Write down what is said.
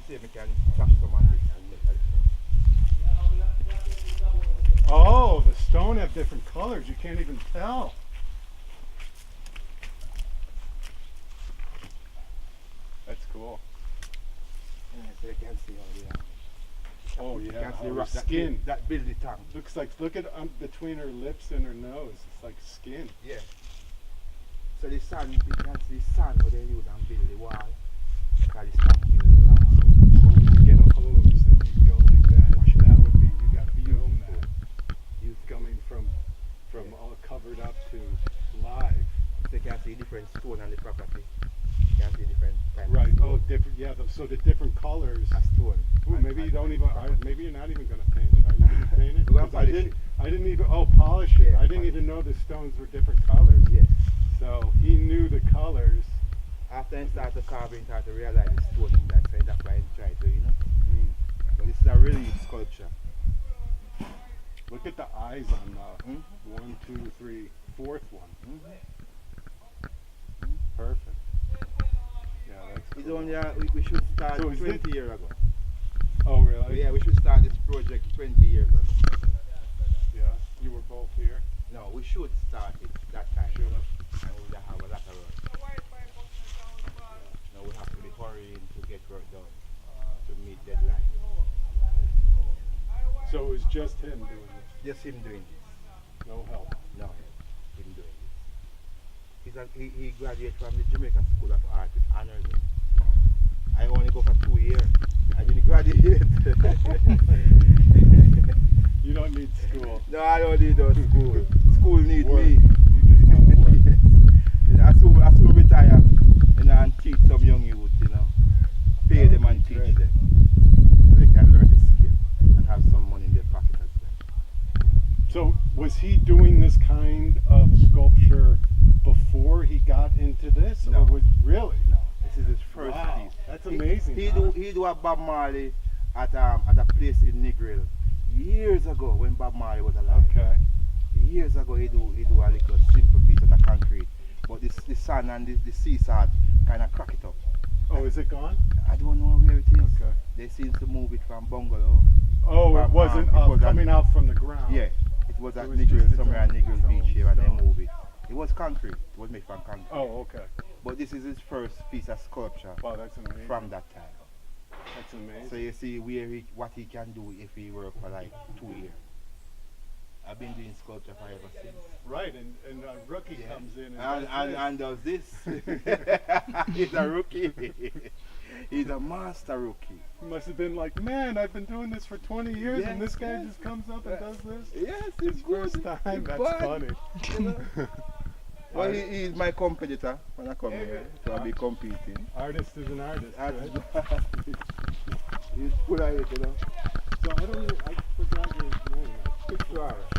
see if we can touch some on this and make a difference. Oh, the stone have different colors. You can't even tell. That's cool. Yeah, so you can see all the Oh you yeah, can see her rock, skin. that build the tongue. Looks like, look at between her lips and her nose. It's like skin. Yeah. So the sun, you can see the sun where they use and build the wall. Because the sun build long. So when you get a hose and you go like that, that would be, you got to film that. You coming from all covered up to live. So you can see different stone on the property. You can see different types Right. of stone. Oh, different. Yeah. So the different colors. A stone. Ooh, maybe you don't even. Maybe you're not even going to paint it. Are you going to paint it? We're gonna 'Cause polish it. I didn't even. Oh, polish it. Yeah, I didn't polish even know the stones were different colors. Yes. So he knew the colors. After I started carving, I started to realize the stone in that side. That's why I tried to, Mm. But this is a relief sculpture. Look at the eyes on the 1, 2, 3, fourth one. Perfect. Yeah, that's It's cool. only we should start So is 20 years ago. Oh, really? Yeah, we should start this project 20 years ago. Yeah. You were both here. No, we should start it that time. Should have. And we would have a lot of work. Now we have to be hurrying to get work done to meet deadline. So it was just him doing this. Just him doing this. No help. No, him doing this. He graduated from the Jamaican School of Art with honors. I only go for 2 years. I didn't graduate. You don't need school. No, I don't need no school. School need Work. me. You just want to work. Yes. I soon retire and teach some young youth, Pay them and teach them. So they can learn the skill and have some money in their pocket as well. So was he doing this kind of sculpture before he got into this? No. Or was really? No, this is his first Wow, piece. that's amazing. He huh? do a Bob Marley at a place in Negril years ago when Bob Marley was alive. Okay. Years ago he do a little simple piece of the concrete, but the sun and the sea salt kind of crack it up. Oh, is it gone? I don't know where it is. Okay. They seem to move it from Bungalow. Oh, it wasn't coming out from the ground. Yeah, it was at It was Negril, just somewhere at its Negril own Beach here, and they stone. moved it. It was concrete. It was made from concrete. Oh, okay. But this is his first piece of sculpture Wow, that's amazing. from that time. That's amazing. So you see what he can do if he work for like 2 years. I've been doing sculpture for ever since. Right, and a rookie Yeah. comes in And does this. He's a rookie. He's a master rookie. He must have been like, man, I've been doing this for 20 years, and Yes, this guy yes. just comes up and does this. Yes, His it's good. first time. It's That's fun. funny. Well, he's my competitor when I come here, so I'll be competing. Artist is an artist. Right? He's full of it, So I forgot your name. Fitz.